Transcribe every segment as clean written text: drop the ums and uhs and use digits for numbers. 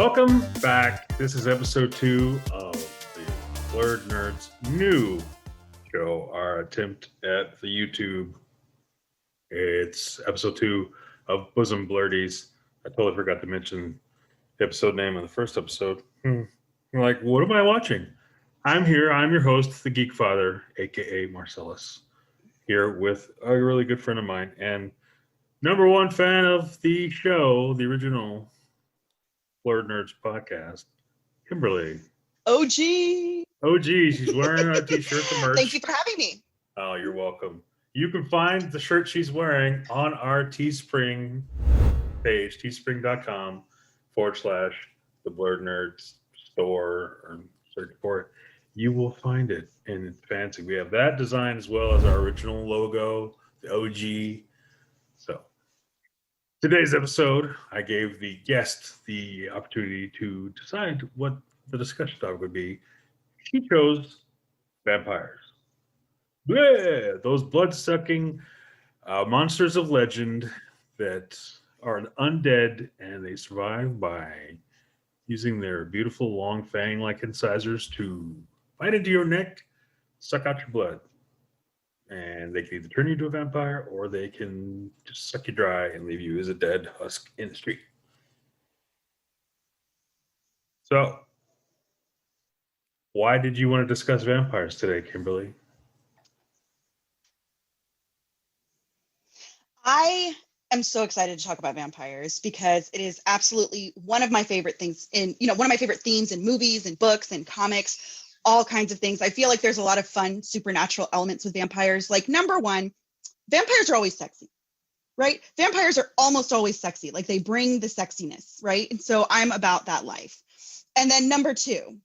Welcome back. This is episode 2 of the Blurred Nerds new show, our attempt at the YouTube. It's episode 2 of Bosom, Blurredies. I totally forgot to mention the episode name of the first episode. You're like, what am I watching? I'm here. I'm your host, the Geek Father, aka Marcellus, here with a really good friend of mine and number one fan of the show, the original Blurred Nerds podcast, Kimberly. OG, she's wearing our t-shirt, the merch. Thank you for having me. Oh, you're welcome. You can find the shirt she's wearing on our Teespring page, teespring.com/the Blurred Nerds store, or search for it. You will find it, and it's fancy. We have that design as well as our original logo, the OG. So today's episode, I gave the guest the opportunity to decide what the discussion topic would be. She chose vampires. Bleh! Those blood-sucking monsters of legend that are undead, and they survive by using their beautiful long fang-like incisors to bite into your neck, suck out your blood. And they can either turn you into a vampire or they can just suck you dry and leave you as a dead husk in the street. So, why did you want to discuss vampires today, Kimberly? I am so excited to talk about vampires because it is absolutely one of my favorite things one of my favorite themes in movies and books and comics. All kinds of things. I feel like there's a lot of fun supernatural elements with vampires. Like, number one, vampires are always sexy, right? Vampires are almost always sexy. Like, they bring the sexiness, right? And so I'm about that life. And then number two,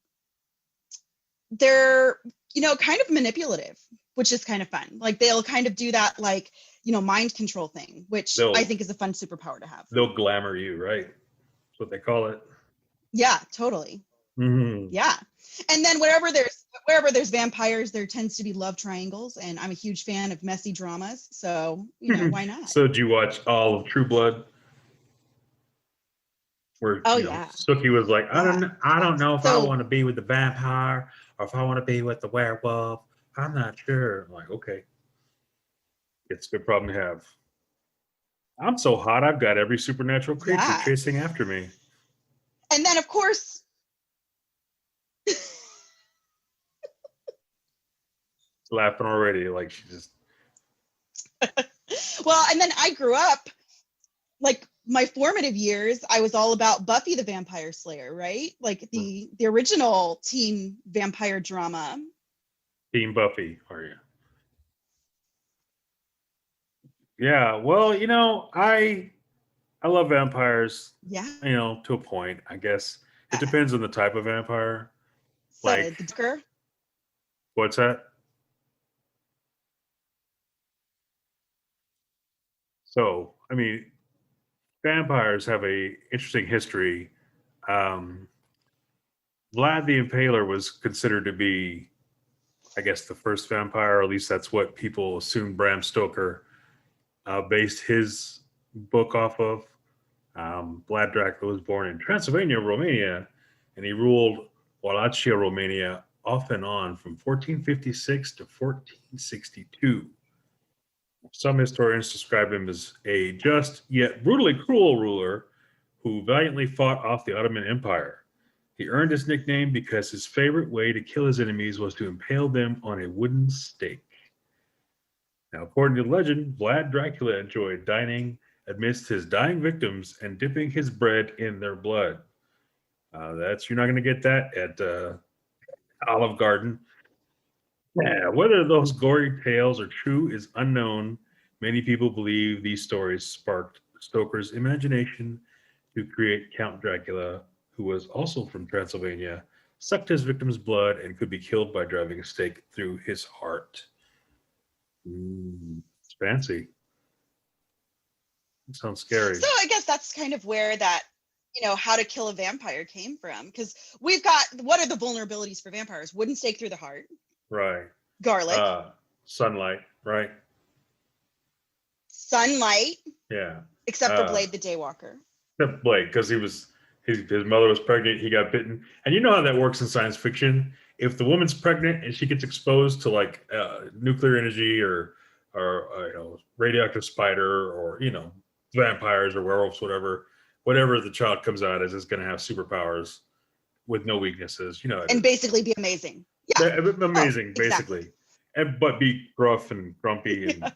they're, kind of manipulative, which is kind of fun. Like, they'll kind of do that, like, mind control thing, which I think is a fun superpower to have. They'll glamour you, right? That's what they call it. Yeah, totally. Mm-hmm. Yeah. And then wherever there's vampires, there tends to be love triangles, and I'm a huge fan of messy dramas, so why not? So did you watch all of True Blood? Where Sookie was like, I don't know if I want to be with the vampire or if I want to be with the werewolf. I'm not sure. I'm like, okay. It's a good problem to have. I'm so hot, I've got every supernatural creature chasing after me. And then, of course, laughing already, like she just. Well, and then I grew up, like, my formative years, I was all about Buffy the Vampire Slayer, right? Like the original teen vampire drama. Team Buffy, are you? Yeah, well, I love vampires. Yeah. To a point, I guess. It depends on the type of vampire. So like the Joker. What's that? So, vampires have a interesting history. Vlad the Impaler was considered to be, I guess, the first vampire, or at least that's what people assume Bram Stoker based his book off of. Vlad Dracula was born in Transylvania, Romania, and he ruled Wallachia, Romania, off and on from 1456 to 1462. Some historians describe him as a just yet brutally cruel ruler who valiantly fought off the Ottoman Empire. He earned his nickname because his favorite way to kill his enemies was to impale them on a wooden stake. Now, according to legend, Vlad Dracula enjoyed dining amidst his dying victims and dipping his bread in their blood. You're not going to get that at Olive Garden. Yeah, whether those gory tales are true is unknown. Many people believe these stories sparked Stoker's imagination to create Count Dracula, who was also from Transylvania, sucked his victim's blood, and could be killed by driving a stake through his heart. It's fancy. It sounds scary. So I guess that's kind of where that, how to kill a vampire came from. Because we've got, what are the vulnerabilities for vampires? Wooden stake through the heart. Right. Garlic. Sunlight, right? Sunlight. Yeah. Except for Blade the Daywalker. Except Blade, because he was his mother was pregnant. He got bitten, and you know how that works in science fiction. If the woman's pregnant and she gets exposed to like nuclear energy or radioactive spider or vampires or werewolves, whatever the child comes out as is going to have superpowers with no weaknesses. And basically be amazing. Yeah, amazing, exactly. basically, but be gruff and grumpy and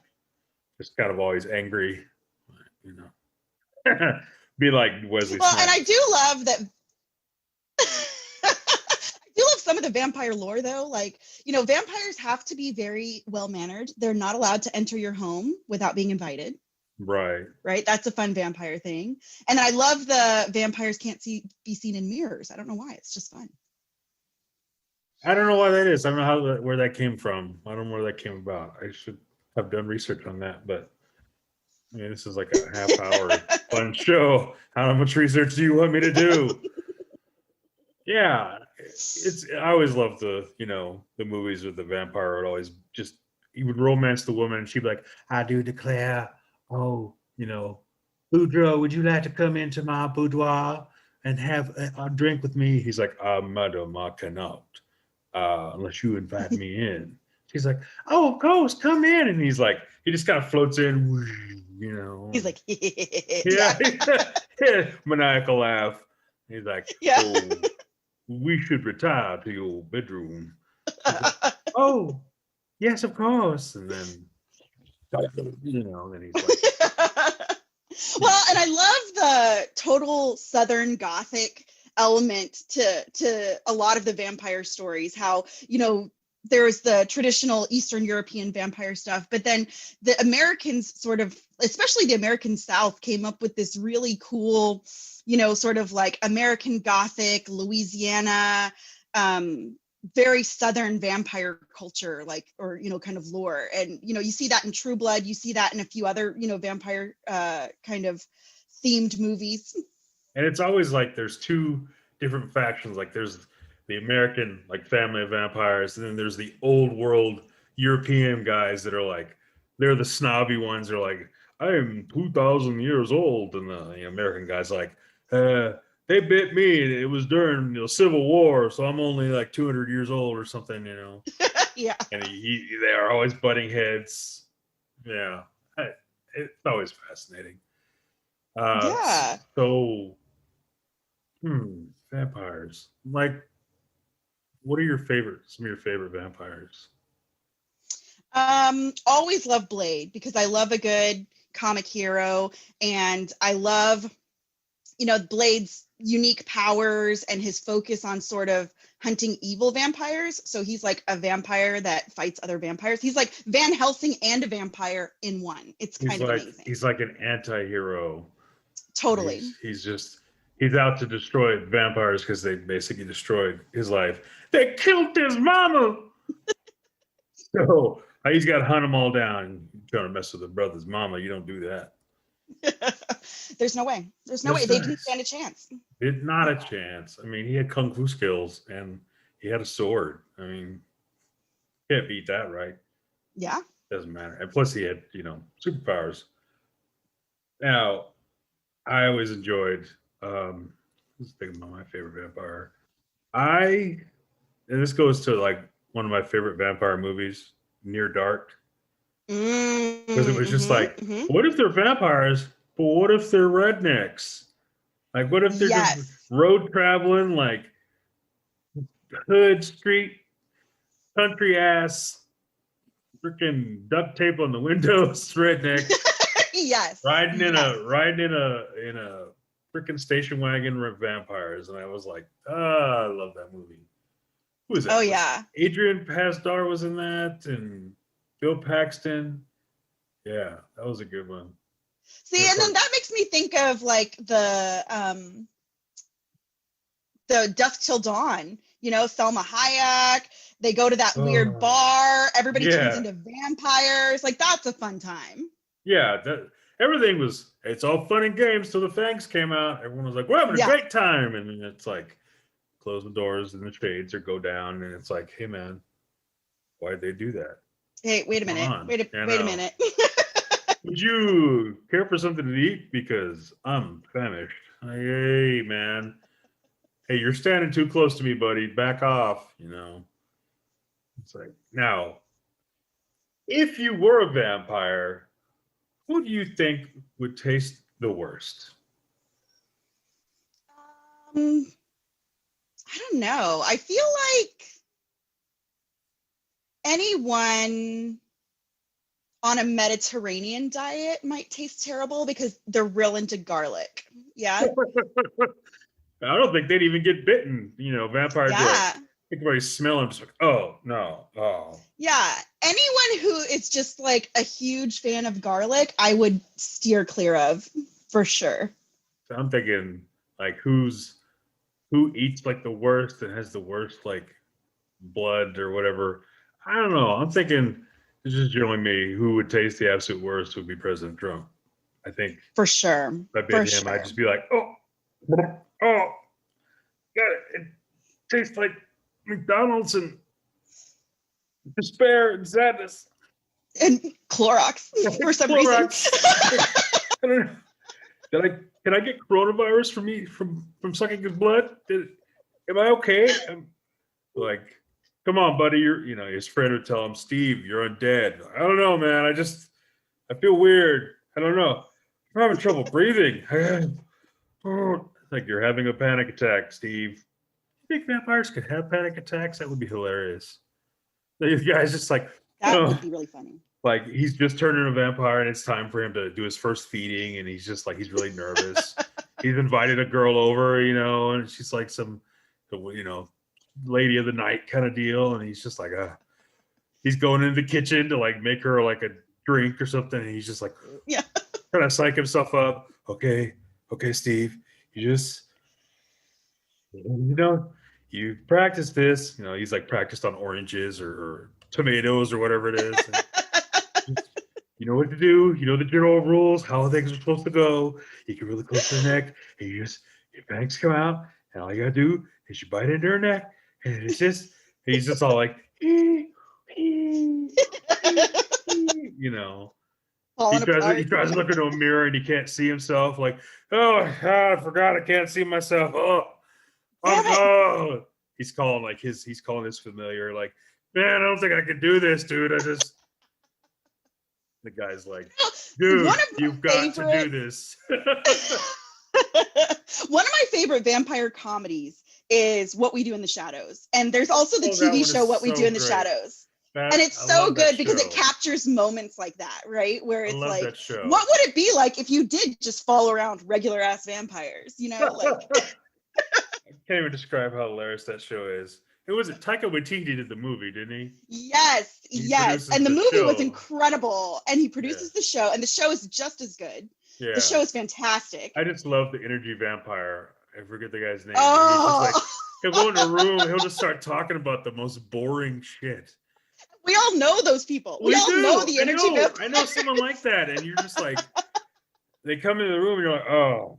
just kind of always angry. Be like Wesley Well, Snipes. and I do love that. I do love some of the vampire lore, though. Like, vampires have to be very well mannered. They're not allowed to enter your home without being invited. Right. That's a fun vampire thing. And I love the vampires can't be seen in mirrors. I don't know why. It's just fun. I don't know why that is. I don't know where that came from. I don't know where that came about. I should have done research on that, but I mean, this is like a half-hour fun show. How much research do you want me to do? Yeah, I always loved the movies with the vampire would always he would romance the woman, and she'd be like, "I do declare, Boudreaux, would you like to come into my boudoir and have a drink with me?" He's like, "Madam, I cannot, unless you invite me in." She's like, "Oh, of course, come in." And he's like, he just kind of floats in, He's like, yeah, maniacal laugh. He's like, "Oh, we should retire to your bedroom." Like, "Oh, yes, of course." And then, then he's like, well, and I love the total Southern Gothic element to a lot of the vampire stories. How, there's the traditional Eastern European vampire stuff, but then the Americans sort of, especially the American South, came up with this really cool, sort of like American Gothic, Louisiana, very Southern vampire culture, kind of lore. And, you see that in True Blood, you see that in a few other, vampire kind of themed movies. And it's always like there's two different factions. Like there's the American family of vampires, and then there's the old world European guys that are like, they're the snobby ones. They're like, "I am 2,000 years old," and the American guys like, "They bit me, and it was during the Civil War, so I'm only like 200 years old or something," Yeah. And they are always butting heads. Yeah, it's always fascinating. Yeah. So, vampires. What are your favorites? Some of your favorite vampires? Always love Blade because I love a good comic hero, and I love, Blade's unique powers and his focus on sort of hunting evil vampires. So he's like a vampire that fights other vampires. He's like Van Helsing and a vampire in one. It's kind of amazing. He's like an anti-hero. Totally. He's out to destroy vampires because they basically destroyed his life. They killed his mama. So he's got to hunt them all down. Trying to mess with the brother's mama. You don't do that. There's no way. There's no way. They didn't stand a chance. Not a chance. I mean, he had kung fu skills and he had a sword. I mean, can't beat that, right? Yeah. Doesn't matter. And plus he had, superpowers. Now, I always enjoyed, let's think about my favorite vampire. And this goes to one of my favorite vampire movies, Near Dark. Because it was just what if they're vampires, but what if they're rednecks? What if they're just road traveling, hood street, country ass, freaking duct tape on the windows, redneck. Yes. Riding in a freaking station wagon with vampires, and I was like, I love that movie. Who was that? Oh yeah. Adrian Pasdar was in that, and Bill Paxton. Yeah, that was a good one. See, and then that makes me think of the Dusk Till Dawn. Selma Hayek. They go to that weird bar. Everybody turns into vampires. That's a fun time. Yeah, everything was. It's all fun and games till the fangs came out. Everyone was like, "We're having a great time," and then it's close the doors and the shades or go down, and it's like, "Hey, man, why did they do that?" Hey, wait a minute. Wait a minute. Would you care for something to eat? Because I'm famished. Hey, man. Hey, you're standing too close to me, buddy. Back off. You know. It's like now, if you were a vampire, who do you think would taste the worst? Um, I don't know. I feel like anyone on a Mediterranean diet might taste terrible because they're real into garlic. Yeah. I don't think they'd even get bitten. You know, vampires are like, Yeah. everybody smell them. Just like, oh no, oh. Yeah. Anyone who is just like a huge fan of garlic, I would steer clear of for sure. So I'm thinking like who eats like the worst and has the worst like blood or whatever. I don't know. I'm thinking it's just generally me. Who would taste the absolute worst would be President Trump. I think For sure. if I For bit him, sure. I'd just be like, oh, God, it tastes like McDonald's and despair and sadness. And Clorox for some reason. I don't know. Can I get coronavirus from sucking his blood? Am I okay? I'm like, come on, buddy. His friend would tell him, Steve, you're undead. I don't know, man. I feel weird. I don't know. I'm having trouble breathing. Like you're having a panic attack, Steve. You think vampires could have panic attacks? That would be hilarious. The guy's just like, That would be really funny. like he's just turned into a vampire and it's time for him to do his first feeding and he's just like he's really nervous. He's invited a girl over, and she's like some lady of the night kind of deal, and he's just like he's going into the kitchen to like make her like a drink or something, and he's just like trying to psych himself up. Okay, Steve, you practice this. He's like practiced on oranges or tomatoes or whatever it is. You know what to do. You know the general rules, how things are supposed to go. You can really close her neck, and your fangs come out, and all you gotta do is you bite into her neck, and he's just all like, he tries to look into a mirror and he can't see himself. Like, oh, I forgot I can't see myself. Oh. He's calling his familiar, like, man, I don't think I can do this, dude. The guy's like, dude, you've got to do this. One of my favorite vampire comedies is What We Do in the Shadows. And there's also the TV show What We Do in the Shadows. And it's so good because it captures moments like that, right? Where it's like, what would it be like if you did just follow around regular ass vampires? I can't even describe how hilarious that show is. It was Taika Waititi did the movie, didn't he? Yes. And the movie was incredible. And he produces the show, and the show is just as good. Yeah. The show is fantastic. I just love the energy vampire. I forget the guy's name. Oh. He'll go in a room, he'll just start talking about the most boring shit. We all know those people. We all know the energy vampire. I know someone like that, and you're just like, they come into the room, and you're like, oh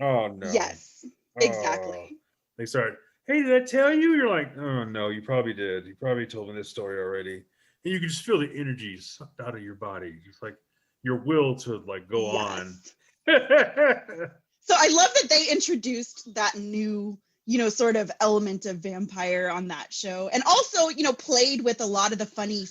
no. Yes, exactly. They start, hey, did I tell you? You're like, oh no, you probably did. You probably told me this story already. And you can just feel the energy sucked out of your body. Just like your will to like go on. So I love that they introduced that new, sort of element of vampire on that show. And also, played with a lot of the funny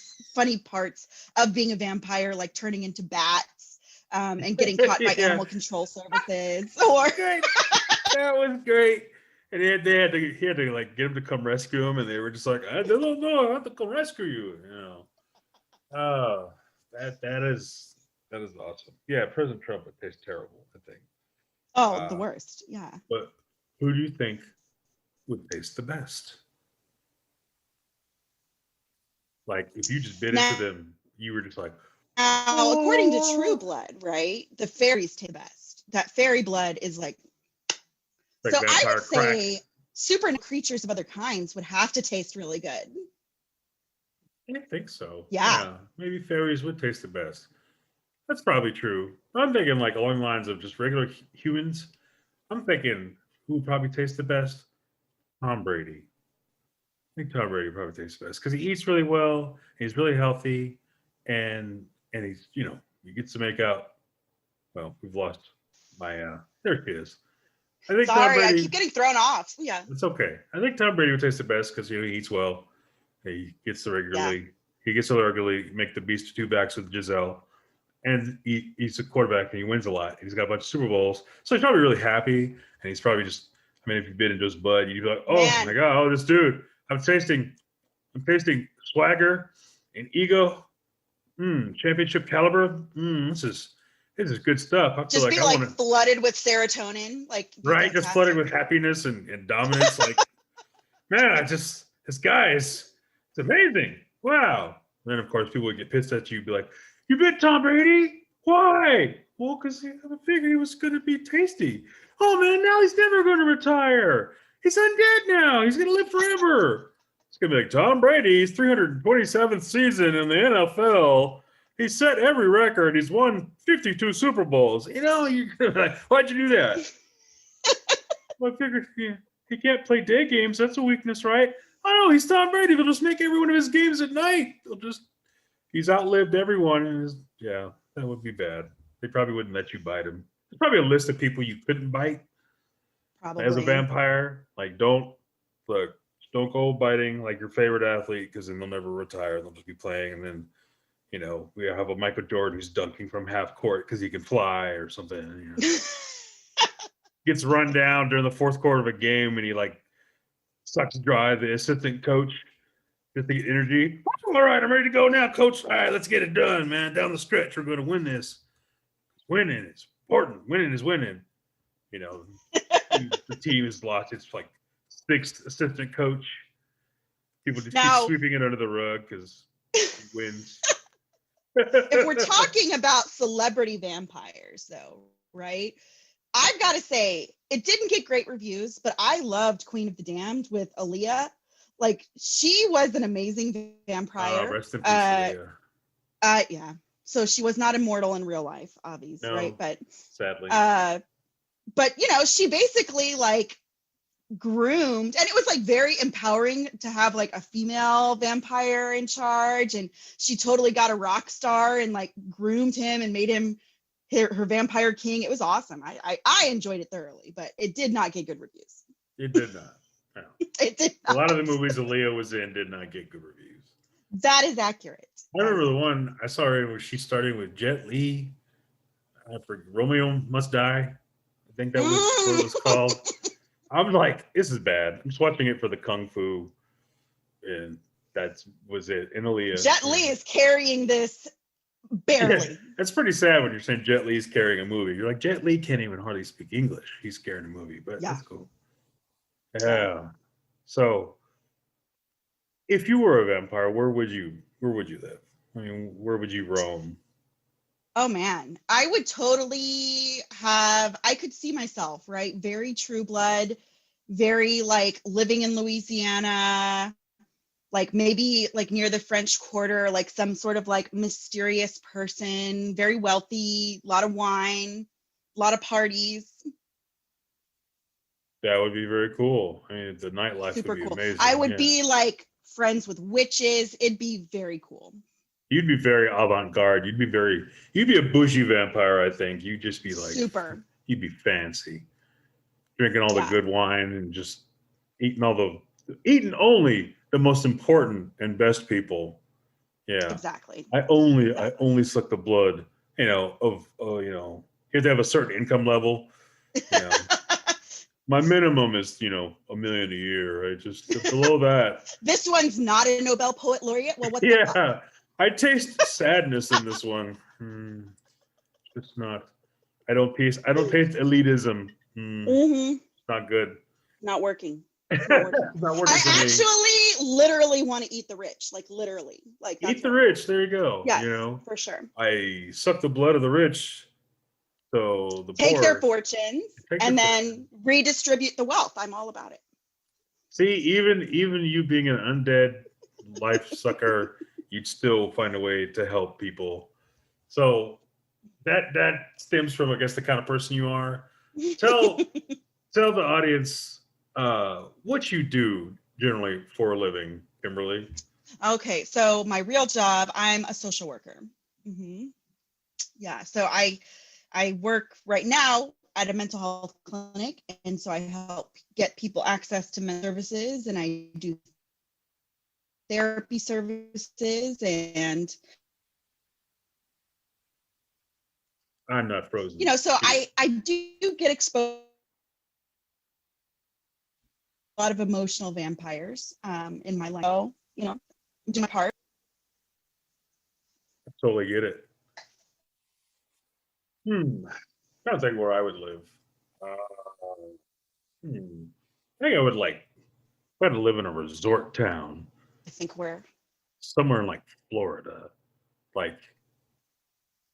parts of being a vampire, like turning into bats and getting caught by animal control services. That was great. And he had to like get him to come rescue him, and they were just like, I don't know, I have to come rescue you. Oh, that is awesome. Yeah, President Trump would taste terrible, I think. Oh, the worst. Yeah. But who do you think would taste the best? Like if you just bit into them, you were just like, now, according to True Blood, right? The fairies taste the best. That fairy blood is like so I would say supernatural creatures of other kinds would have to taste really good. I think so. Yeah. Maybe fairies would taste the best. That's probably true. I'm thinking like along the lines of just regular humans. I'm thinking who would probably taste the best? Tom Brady. I think Tom Brady probably tastes the best because he eats really well. He's really healthy, and he's he gets to make out. Well, we've lost my there he is. I think Tom Sorry, I Brady. keep getting thrown off. Yeah. It's okay. I think Tom Brady would taste the best because he eats well. He gets to regularly. He gets to regularly make the beast of two backs with Giselle, and he's a quarterback and he wins a lot. He's got a bunch of Super Bowls, so he's probably really happy. And he's probably just. I mean, if you've been into his bud, you'd be like, "Oh Man. my god, oh this dude! I'm tasting swagger and ego. Championship caliber. This is good stuff. I feel Just like be I like want to flooded with serotonin, like right, just flooded with happiness and dominance. Like, man, this guy is it's amazing. Wow. And then of course people would get pissed at you, be like, "You bit Tom Brady? Why?" Well, because I figured he was going to be tasty. Oh man, now he's never going to retire. He's undead now. He's going to live forever. It's going to be like Tom Brady's 327th season in the NFL. He set every record. He's won 52 Super Bowls. You know, you're like, why'd you do that? Well, I figured he can't play day games. That's a weakness, right? Oh, no, he's Tom Brady. They'll just make every one of his games at night. He's outlived everyone. And yeah, that would be bad. They probably wouldn't let you bite him. There's probably a list of people you couldn't bite. Probably. As a vampire. Like, don't go biting like your favorite athlete because then they'll never retire. They'll just be playing. And then, you know, we have a Michael Jordan who's dunking from half court because he can fly or something. You know. Gets run down during the fourth quarter of a game and he like sucks dry the assistant coach just to get energy. All right, I'm ready to go now, coach. All right, let's get it done, man. Down the stretch, we're going to win this. Winning is important. Winning is winning. You know, the team has lost its like sixth assistant coach. People just keep sweeping it under the rug because he wins. If we're talking about celebrity vampires, though, right? I've got to say, it didn't get great reviews, but I loved Queen of the Damned with Aaliyah. Like, she was an amazing vampire. Rest in peace, Aaliyah. Yeah. So she was not immortal in real life, obviously, right? But sadly. But you know, she basically like groomed, and it was like very empowering to have like a female vampire in charge, and she totally got a rock star and like groomed him and made him her vampire king. It was awesome. I enjoyed it thoroughly, but it did not get good reviews. It did not. No. It did not. A lot of the movies Aaliyah was in did not get good reviews. That is accurate. I remember the one I saw her where she started with Jet Li. Romeo Must Die. I think that was what it was called. I'm like, this is bad. I'm just watching it for the kung fu, and that was it. And Aaliyah. Jet Li is carrying this barely. Yeah, that's pretty sad when you're saying Jet Li's carrying a movie. You're like, Jet Li can't even hardly speak English. He's carrying a movie, but that's cool. Yeah. So, if you were a vampire, where would you live? I mean, where would you roam? Oh man, I would totally I could see myself, right? Very True Blood, very like living in Louisiana, like maybe like near the French Quarter, like some sort of like mysterious person, very wealthy, a lot of wine, a lot of parties. That would be very cool. I mean, the nightlife Super would be cool. amazing. I would be like friends with witches. It'd be very cool. You'd be very avant-garde. You'd be a bougie vampire, I think. You'd just be like super. You'd be fancy. Drinking all the good wine and just eating only the most important and best people. Yeah. Exactly. I only suck the blood, you have to have a certain income level. You know. My minimum is, $1 million a year, right? Just below that. This one's not a Nobel Poet Laureate. Well, what the fuck? I taste sadness in this one. It's not. I don't taste elitism. It's not good. Not working. It's not working. I actually literally want to eat the rich, like literally. Like eat the rich. There you go. Yeah, for sure. I suck the blood of the rich. So the take poor, their fortunes and then redistribute the wealth. I'm all about it. See, even you being an undead life sucker, you'd still find a way to help people. So that stems from, I guess, the kind of person you are. Tell the audience what you do generally for a living, Kimberly. Okay, so my real job, I'm a social worker. Yeah, so I work right now at a mental health clinic, and so I help get people access to mental services, and I do therapy services, and I'm not frozen. so I do get exposed a lot of emotional vampires in my life. So, do my part. I totally get it. Trying to think where I would live. I think I would if I had to live in a resort town. I think where Somewhere in like Florida, like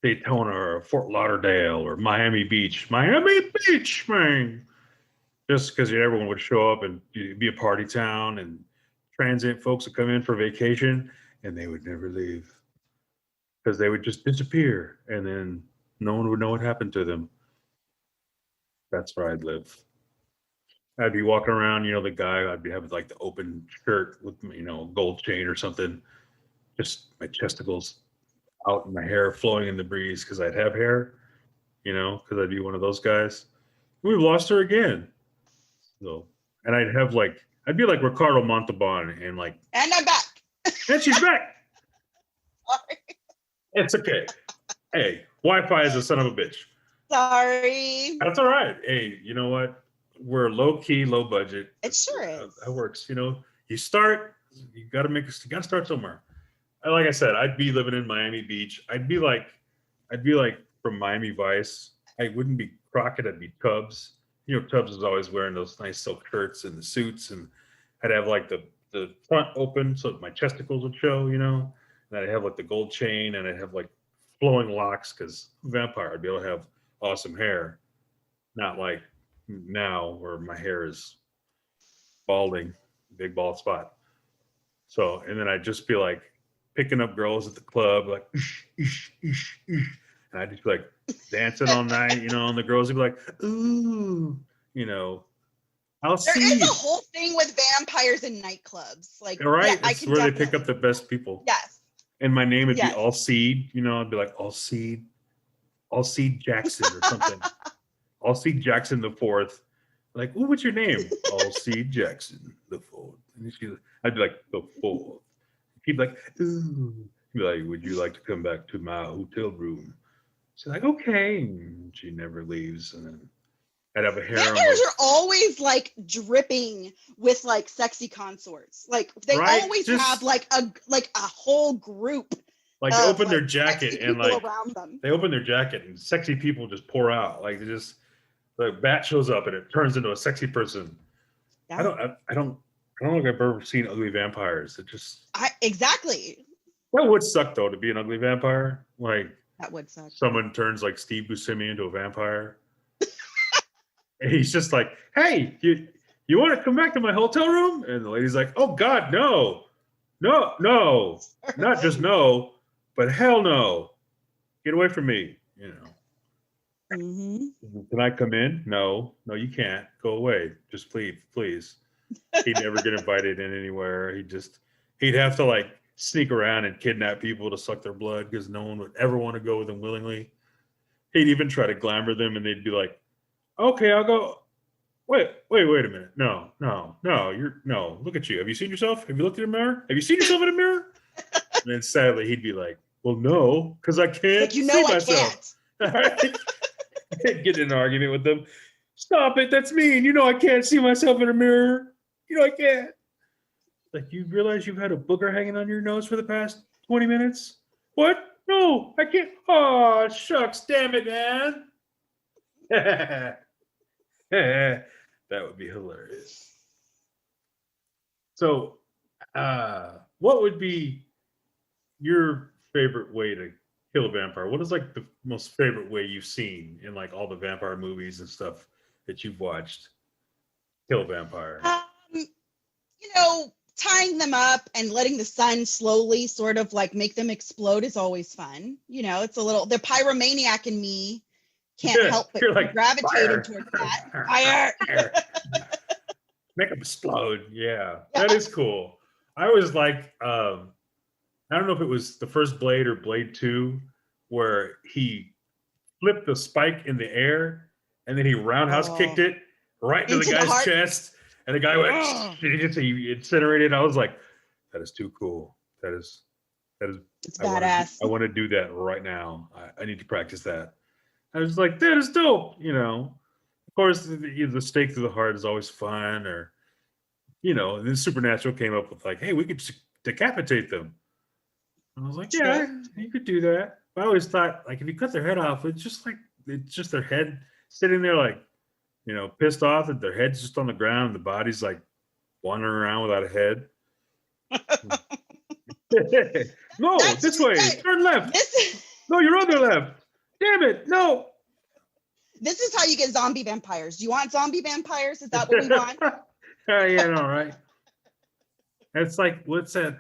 Daytona or Fort Lauderdale or Miami Beach. Miami Beach, man. Just because everyone would show up and it'd be a party town, and transient folks would come in for vacation and they would never leave because they would just disappear, and then no one would know what happened to them. That's where I'd live. I'd be walking around, the guy, I'd be having like the open shirt with, gold chain or something, just my chesticles out and my hair flowing in the breeze because I'd have hair, because I'd be one of those guys. We've lost her again. So, and I'd be like Ricardo Montalban and I'm back. And she's back. Sorry. It's okay. Hey, Wi-Fi is a son of a bitch. Sorry. That's all right. Hey, you know what? We're low key, low budget. It sure is. That works. You gotta start somewhere. Like I said, I'd be living in Miami Beach. I'd be like from Miami Vice. I wouldn't be Crockett, I'd be Tubbs. Tubbs is always wearing those nice silk shirts and the suits, and I'd have like the front open so that my chesticles would show, and I'd have like the gold chain, and I'd have like flowing locks because vampire, I'd be able to have awesome hair, not like now where my hair is balding, big bald spot. So, and then I'd just be like picking up girls at the club, like, and I'd just be like dancing all night, and the girls would be like, ooh, I'll see. There is a whole thing with vampires in nightclubs. Right, yeah, it's where they pick up the best people. Yes. And my name would be Alcide, I'd be like Alcide Jackson or something. Alcide Jackson the Fourth. Like, oh, what's your name? Alcide Jackson the Fourth. And I'd be like, the Fourth. He'd be like, ooh. He'd be like, would you like to come back to my hotel room? She's like, okay. And she never leaves. And then I'd have a harem. Vampires are always like dripping with like sexy consorts. Like they always have like a whole group. Like they open their jacket and like around them. They open their jacket and sexy people just pour out. Like the bat shows up and it turns into a sexy person. Yeah. I don't think I've ever seen ugly vampires. Exactly. That would suck though, to be an ugly vampire. Like that would suck. Someone turns like Steve Buscemi into a vampire. And he's just like, hey, you want to come back to my hotel room? And the lady's like, oh God, no, not just no, but hell no, get away from me, Mm-hmm. Can I come in? No, you can't. Go away. Just please. He'd never get invited in anywhere. He'd have to like sneak around and kidnap people to suck their blood because no one would ever want to go with him willingly. He'd even try to glamour them, and they'd be like, okay, I'll go. Wait a minute. No. Look at you. Have you seen yourself? Have you looked in a mirror? Have you seen yourself in a mirror? And then sadly, he'd be like, well, no, because I can't see myself. Can't. Get in an argument with them. Stop it. That's mean. I can't see myself in a mirror. I can't. Like, you realize you've had a booger hanging on your nose for the past 20 minutes? What? No, I can't. Oh, shucks. Damn it, man. That would be hilarious. So, what would be your favorite way to kill a vampire? What is like the most favorite way you've seen in like all the vampire movies and stuff that you've watched kill a vampire? Tying them up and letting the sun slowly sort of like make them explode is always fun. It's a little, the pyromaniac in me can't help but be gravitated towards that. Fire! Make them explode. Yeah, that is cool. I was like, I don't know if it was the first Blade or Blade 2, where he flipped the spike in the air and then he roundhouse kicked it right into the guy's chest, and the guy went, he incinerated. I was like, that is too cool. That is it's badass. I want to do that right now. I need to practice that. I was like, that is dope. Of course, the stake to the heart is always fun, or and then Supernatural came up with like, hey, we could decapitate them. And I was like, yeah, you could do that. But I always thought, like, if you cut their head off, it's just their head sitting there, like, pissed off that their head's just on the ground and the body's like wandering around without a head. No, this way. Turn left. No, your other left. Damn it. No. This is how you get zombie vampires. Do you want zombie vampires? Is that what we want? Yeah, no, right. It's like, what's that?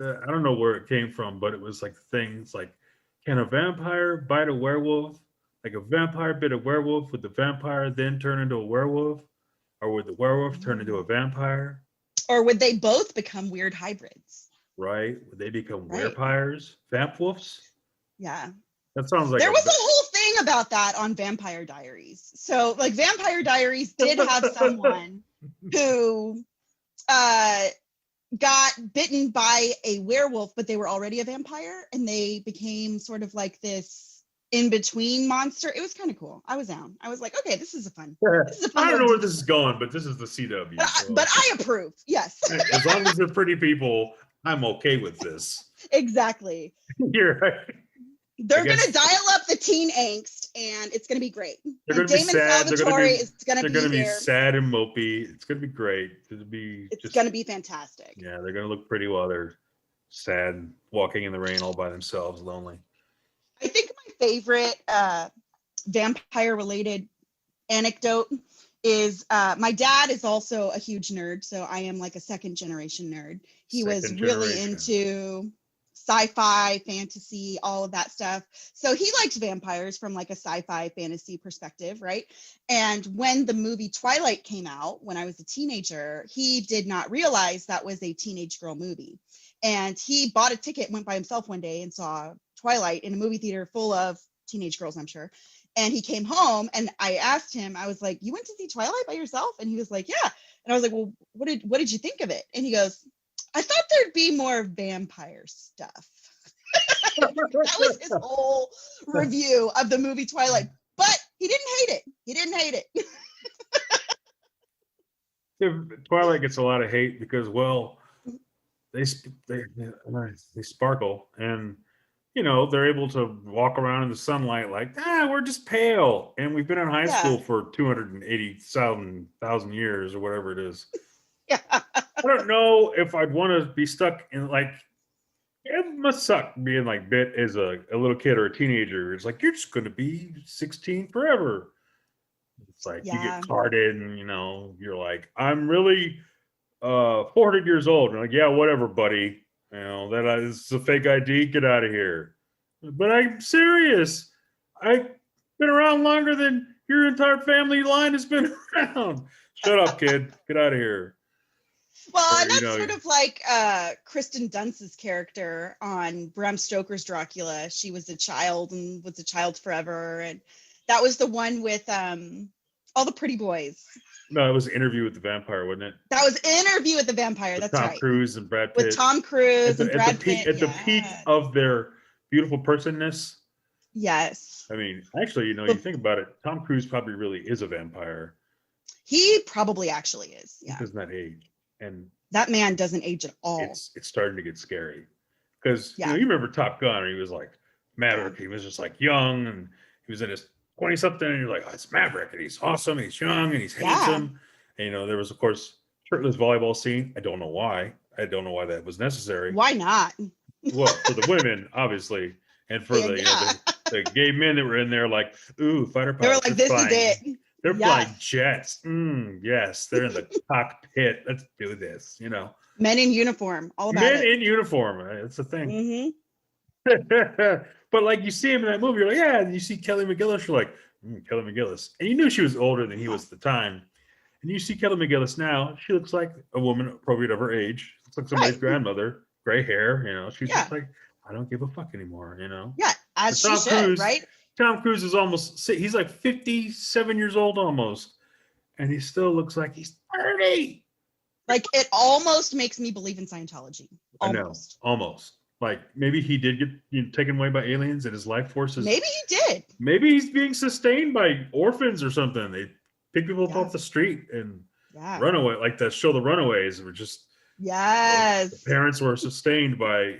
I don't know where it came from, but it was like things like, can a vampire bite a werewolf? Like a vampire bit a werewolf, would the vampire then turn into a werewolf? Or would the werewolf turn into a vampire? Or would they both become weird hybrids? Right? Would they become werepires? Vamp wolves? Yeah. That sounds like there was a whole thing about that on Vampire Diaries. So like Vampire Diaries did have someone who got bitten by a werewolf, but they were already a vampire, and they became sort of like this in-between monster. It was kind of cool. I was down. I was like, okay, this is a fun. I don't know where this is going, but this is the CW. But I approve. Yes. As long as they're pretty people, I'm okay with this. Exactly. You're right. They're going to dial up the teen angst, and it's going to be great. They're going to be sad. They're going to be sad and mopey. It's going to be great. It's going to be fantastic. Yeah, they're going to look pretty while they're sad, walking in the rain all by themselves, lonely. I think my favorite vampire-related anecdote is my dad is also a huge nerd, so I am like a second-generation nerd. He was really into sci-fi, fantasy, all of that stuff. So he liked vampires from like a sci-fi fantasy perspective, right? And when the movie Twilight came out, when I was a teenager, he did not realize that was a teenage girl movie. And he bought a ticket, went by himself one day and saw Twilight in a movie theater full of teenage girls, I'm sure. And he came home and I asked him, I was like, you went to see Twilight by yourself? And he was like, yeah. And I was like, well, what did you think of it? And he goes, I thought there'd be more vampire stuff. That was his whole review of the movie Twilight. But he didn't hate it. Twilight gets a lot of hate because, well, they sparkle, and they're able to walk around in the sunlight like, we're just pale, and we've been in high school for 280,000 years or whatever it is. Yeah. I don't know if I'd want to be stuck in like, it must suck being like bit as a little kid or a teenager. It's like, you're just going to be 16 forever. It's like you get carded and, you're like, I'm really 400 years old. And like, yeah, whatever, buddy. That is a fake ID. Get out of here. But I'm serious. I've been around longer than your entire family line has been around. Shut up, kid. Get out of here. Well, and that's sort of like Kristen Dunst's character on Bram Stoker's Dracula. She was a child and was a child forever. And that was the one with all the pretty boys. No, it was Interview with the Vampire, wasn't it? That was Interview with the Vampire. That's right. Tom Cruise and Brad Pitt. With Tom Cruise and Brad Pitt. At the peak of their beautiful personness. Yes. I mean, actually, you think about it, Tom Cruise probably really is a vampire. He probably actually is. Yeah. He does not age. And that man doesn't age at all. It's starting to get scary. Because you remember Top Gun, he was like Maverick. He was just like young, and he was in his 20-something, and you're like, oh, it's Maverick, and he's awesome, and he's young, and he's handsome. And there was, of course, shirtless volleyball scene. I don't know why. That was necessary. Why not? Well, for the women, obviously, and for the gay men that were in there, like, ooh, fighter pilots. They were like, this is it. They're flying jets. Yes, they're in the cockpit. Let's do this, Men in uniform, all about it. Men in uniform. It's a thing. Mm-hmm. But like you see him in that movie, you're like, yeah. And you see Kelly McGillis, you're like, Kelly McGillis. And you knew she was older than he was at the time. And you see Kelly McGillis now, she looks like a woman appropriate of her age. Looks like somebody's grandmother, gray hair, she's just like, I don't give a fuck anymore, Yeah, as she should, right? Tom Cruise is he's like 57 years old almost, and he still looks like he's 30. Like, it almost makes me believe in Scientology. Almost. I know, almost. Like, maybe he did get taken away by aliens and his life force is... Maybe he did. Maybe he's being sustained by orphans or something. They pick people up off the street and run away, like the show The Runaways, were just... Yes. The parents were sustained by,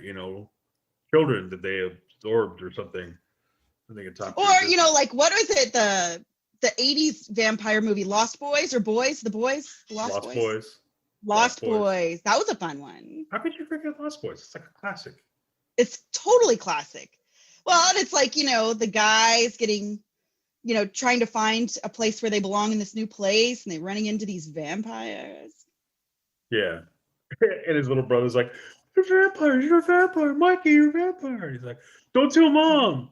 children that they absorbed or something. I think it's or, like, what was it? The 80s vampire movie, Lost Boys or Boys? The Boys? Lost Boys. Lost Boys. That was a fun one. How could you forget Lost Boys? It's like a classic. It's totally classic. Well, and it's like, the guys getting, trying to find a place where they belong in this new place, and they're running into these vampires. Yeah. And his little brother's like, "You're a vampire, you're a vampire, Mikey, you're a vampire." He's like, "Don't tell mom."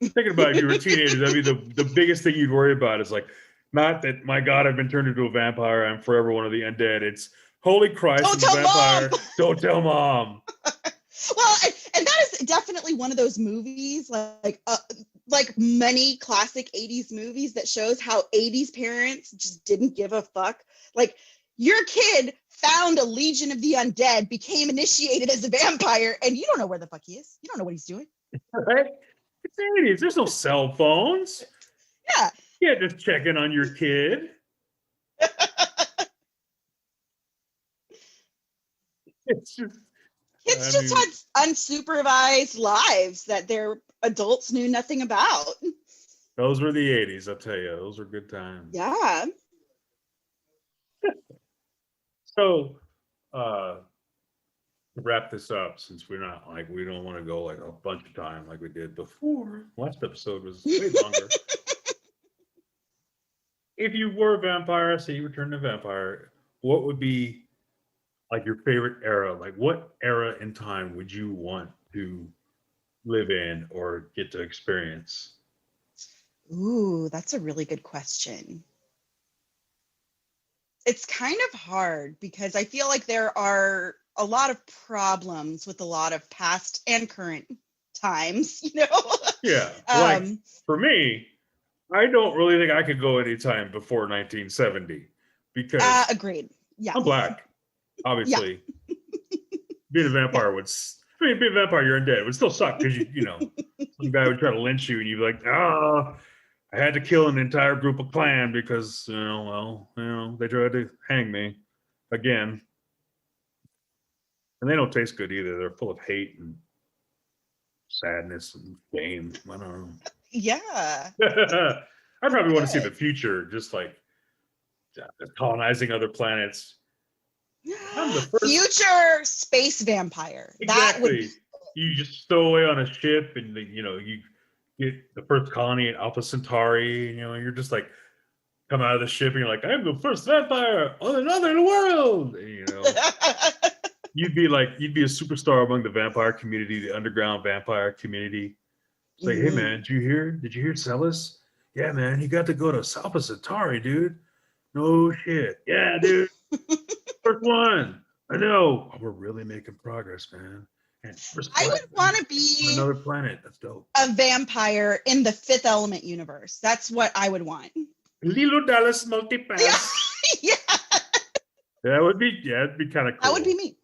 Thinking about if you were a teenager, that'd be the biggest thing you'd worry about is like, not that, my God, I've been turned into a vampire, I'm forever one of the undead. It's, holy Christ, don't tell vampire. Mom. Don't tell mom. Well, and that is definitely one of those movies, like many classic 80s movies, that shows how 80s parents just didn't give a fuck. Like, your kid found a legion of the undead, became initiated as a vampire, and you don't know where the fuck he is. You don't know what he's doing. Right? It's 80s. There's no cell phones. Yeah. Yeah, just checking on your kid. It's just... Kids just had unsupervised lives that their adults knew nothing about. Those were the 80s, I'll tell you. Those were good times. Yeah. So, to wrap this up, since we're not we don't want to go like a bunch of time like we did before. Last episode was way longer. If you were a vampire, say you returned a vampire, what would be like your favorite era? Like, what era in time would you want to live in or get to experience? Ooh, that's a really good question. It's kind of hard because I feel like there are a lot of problems with a lot of past and current times, Yeah. Like, for me, I don't really think I could go any time before 1970 because... agreed. Yeah. I'm black, obviously. Yeah. Being a vampire being a vampire, you're undead. It would still suck because, some guy would try to lynch you and you'd be like, I had to kill an entire group of clan because, they tried to hang me again. And they don't taste good either. They're full of hate and sadness and pain. I don't know. Yeah. I probably want to see the future, just like colonizing other planets. I'm the first... Future space vampire. Exactly. You just stow away on a ship and, you get the first colony at Alpha Centauri, and you're just like, come out of the ship and you're like, I'm the first vampire on another world. And, you'd be a superstar among the vampire community, the underground vampire community. It's like, hey man, did you hear Celis? Yeah, man, he got to go to Alpha Centauri, dude. No shit. Yeah, dude. First one. I know. Oh, we're really making progress, man. I would want to be another planet. That's dope. A vampire in the Fifth Element universe. That's what I would want. Lilo Dallas Multipass. Yeah. It'd be kind of cool. That would be me.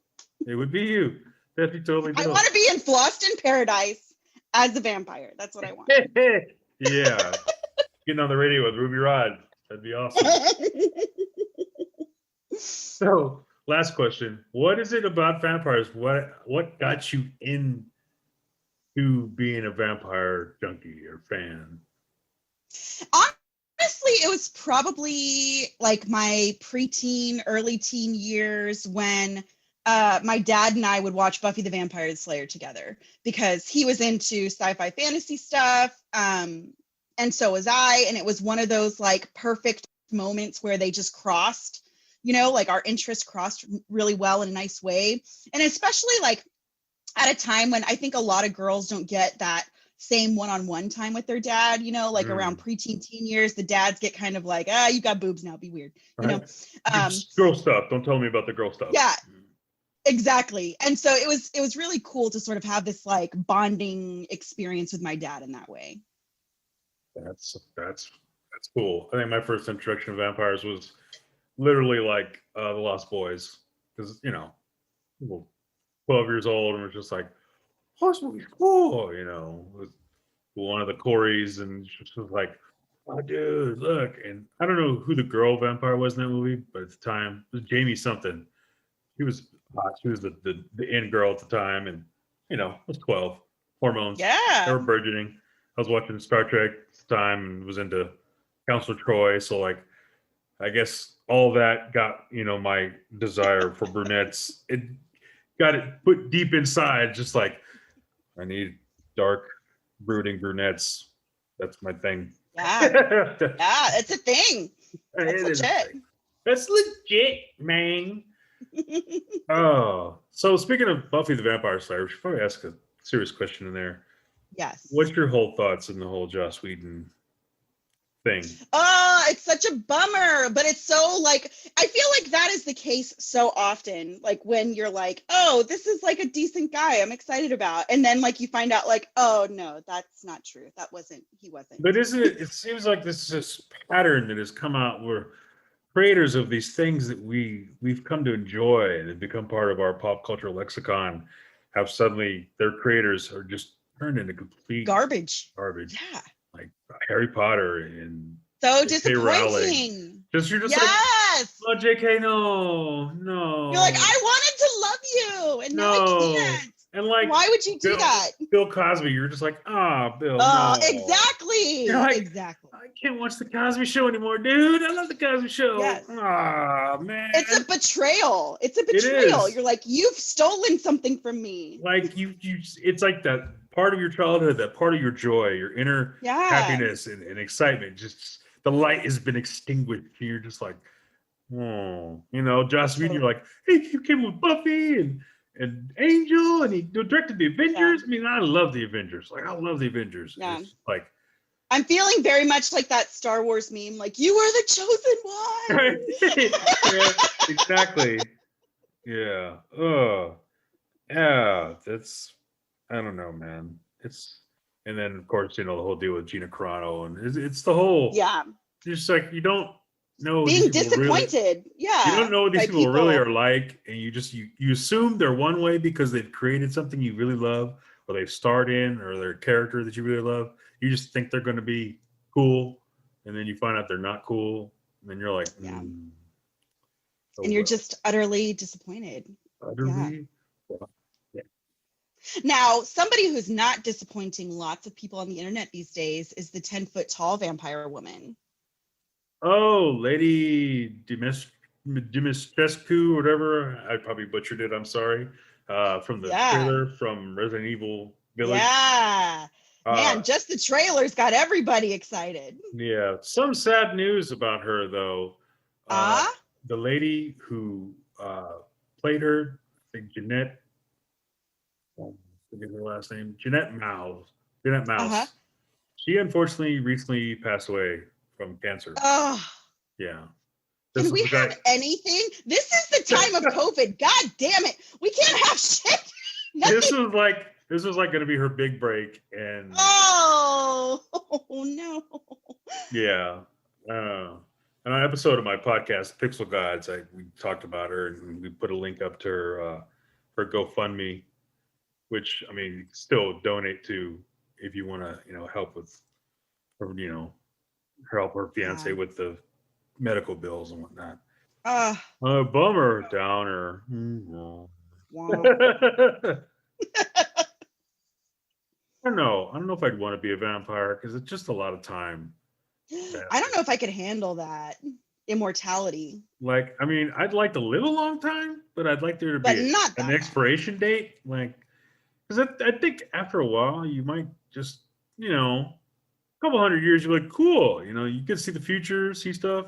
It would be you. That'd be totally dope. I want to be in Lost in Paradise as a vampire. That's what I want. Yeah. Getting on the radio with Ruby Rod. That'd be awesome. So, last question. What is it about vampires? What got you into being a vampire junkie or fan? Honestly, it was probably like my preteen, early teen years when my dad and I would watch Buffy the Vampire Slayer together because he was into sci-fi fantasy stuff. And so was I. And it was one of those like perfect moments where they just crossed. Like our interests crossed really well in a nice way. And especially like at a time when I think a lot of girls don't get that same one-on-one time with their dad, around preteen teen years, the dads get kind of like, you got boobs now, be weird, girl stuff. Don't tell me about the girl stuff. Yeah, exactly. And so it was really cool to sort of have this like bonding experience with my dad in that way. That's cool. I think my first introduction to vampires was literally like the Lost Boys, because 12 years old and was just like, oh, this movie's cool, with one of the Corys, and just was like, oh, dude, look. And I don't know who the girl vampire was in that movie, but at the time it was Jamie something. She was hot. She was the in girl at the time, and I was 12. Hormones, they Yeah. were burgeoning. I was watching Star Trek at the time and was into Counselor Troy, so like I guess all that got my desire for brunettes. It got it put deep inside, just like I need dark, brooding brunettes. That's my thing. Yeah. Yeah, it's a thing. That's legit. That's legit, man. Oh, so speaking of Buffy the Vampire Slayer, we should probably ask a serious question in there. Yes. What's your whole thoughts in the whole Joss Whedon thing? Oh, it's such a bummer, but it's so like, I feel like that is the case so often. Like when you're like, oh, this is like a decent guy I'm excited about. And then like you find out like, oh no, that's not true. He wasn't. But isn't it, it seems like this pattern that has come out where creators of these things that we've come to enjoy and have become part of our pop culture lexicon have suddenly, their creators are just turned into complete garbage. Yeah. Like Harry Potter and so J.K. Rowling. disappointing. You're just like, oh, JK, no. You're like, I wanted to love you, and now I can't. And like, why would you do that? Bill Cosby, you're just like, Bill. Oh, no. exactly. Like, exactly. I can't watch the Cosby Show anymore, dude. I love the Cosby Show. Yes. Man. It's a betrayal. You're like, you've stolen something from me. Like it's like that part of your childhood, that part of your joy, your inner happiness and excitement. Just the light has been extinguished. And you're just like, Joss Whedon, you're like, hey, he came with Buffy and Angel, and he directed the Avengers. Yeah. I mean, I love the Avengers. Like, I love the Avengers. Yeah. It's like, I'm feeling very much like that Star Wars meme, like, you were the chosen one. Right? Yeah, exactly. Yeah. Oh, yeah. That's, I don't know, man. And then of course, the whole deal with Gina Carano, and it's the whole, just like, you don't know, being disappointed. You don't know what these people really are like, and you assume they're one way because they've created something you really love, or they've starred in, or their character that you really love. You just think they're going to be cool, and then you find out they're not cool, and then you're like, and you're just utterly disappointed. Now, somebody who's not disappointing lots of people on the internet these days is the 10-foot tall vampire woman. Oh, Lady Dimitrescu, whatever. I probably butchered it. I'm sorry. From the trailer from Resident Evil Village. Yeah. Man, just the trailers got everybody excited. Yeah. Some sad news about her, though. The lady who played her, I think Jeanette, forget her last name, Jeanette Mouse. She unfortunately recently passed away from cancer. Oh. Yeah. Can we have anything? This is the time of COVID. God damn it. We can't have shit. This was like going to be her big break, and oh no. Yeah. On an episode of my podcast, Pixel Gods, we talked about her, and we put a link up to her GoFundMe, which, I mean, you can still donate to if you want to, help with, or, help her fiance with the medical bills and whatnot. Bummer, downer. I don't know if I'd want to be a vampire, because it's just a lot of time. I don't know if I could handle that immortality. Like, I mean, I'd like to live a long time, but I'd like there to be an expiration date. Like, because I think after a while, you might just, a couple 100 years, you're like, cool. You can see the future, see stuff.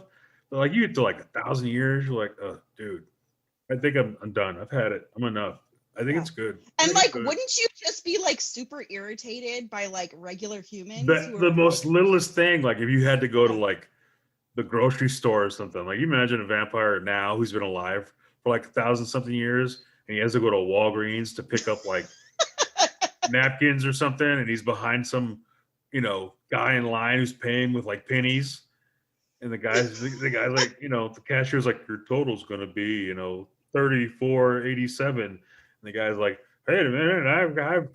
But like, you get to like 1,000 years, you're like, oh, dude, I think I'm done. I've had it. I'm enough. I think it's good. And like, wouldn't you just be like super irritated by like regular humans? The most littlest thing, like if you had to go to like the grocery store or something, like you imagine a vampire now who's been alive for like 1,000-something years, and he has to go to Walgreens to pick up like napkins or something, and he's behind some, guy in line who's paying with like pennies. And the guy's like, the cashier's like, your total's gonna be, $34.87. And the guy's like, hey man, I've got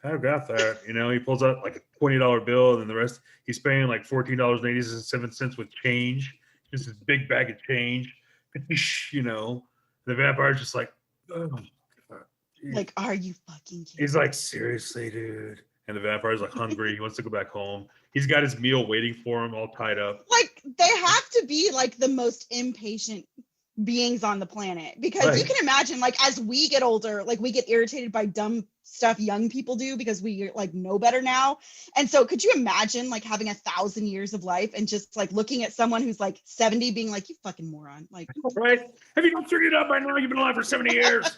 that. He pulls out like a $20 bill, and then the rest he's paying like $14.87 with change. Just this big bag of change. The vampire's just like, oh God. Like, are you fucking kidding? He's like, seriously, dude. And the vampire's like hungry. He wants to go back home. He's got his meal waiting for him, all tied up. Like, they have to be like the most impatient beings on the planet, because you can imagine, like, as we get older, like, we get irritated by dumb stuff young people do because we like know better now. And so could you imagine like having 1,000 years of life and just like looking at someone who's like 70 being like, you fucking moron, like, right? Have you not figured it out by now? You've been alive for 70 years.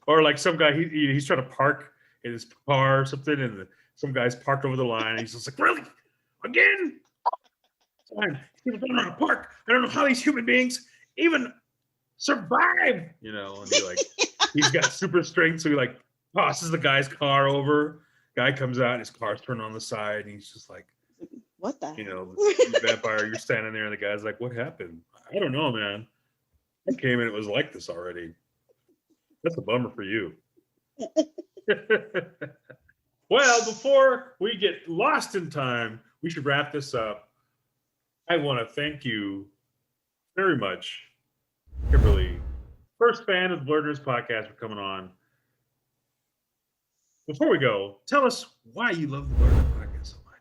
Or like some guy, he's trying to park in his car or something, and some guy's parked over the line, and he's just like, really? Again? Fine. I don't know how to park. I don't know how these human beings even survive. And he like, he's got super strength, so he like tosses the guy's car over. Guy comes out, and his car's turned on the side, and he's just like, what the? The vampire, you're standing there, and the guy's like, what happened? I don't know, man. I came in, it was like this already. That's a bummer for you. Well, before we get lost in time, we should wrap this up. I want to thank you very much, Kimberly, first fan of the Blurredies podcast, for coming on. Before we go, tell us why you love the Blurredies podcast so much.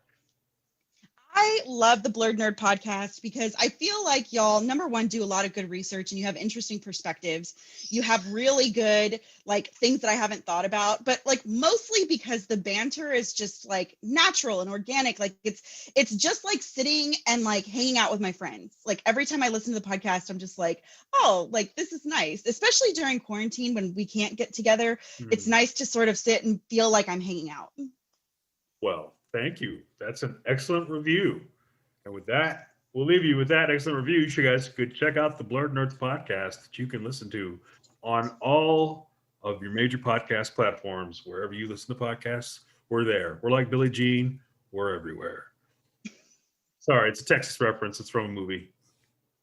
I love the Blurred Nerd podcast because I feel like y'all, number one, do a lot of good research, and you have interesting perspectives. You have really good, like, things that I haven't thought about, but like mostly because the banter is just like natural and organic. Like it's just like sitting and like hanging out with my friends. Like every time I listen to the podcast, I'm just like, oh, like this is nice, especially during quarantine when we can't get together. It's nice to sort of sit and feel like I'm hanging out. Well, thank you. That's an excellent review. And with that, we'll leave you with that excellent review. You guys could check out the Blurred Nerds podcast that you can listen to on all of your major podcast platforms. Wherever you listen to podcasts, we're there. We're like Billie Jean. We're everywhere. Sorry, it's a Texas reference. It's from a movie.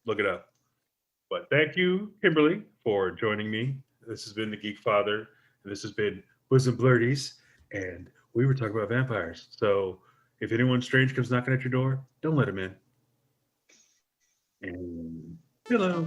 Look it up. But thank you, Kimberly, for joining me. This has been the Geek Father, and this has been Bosom Blurredies, and we were talking about vampires. So if anyone strange comes knocking at your door, don't let him in. And hello.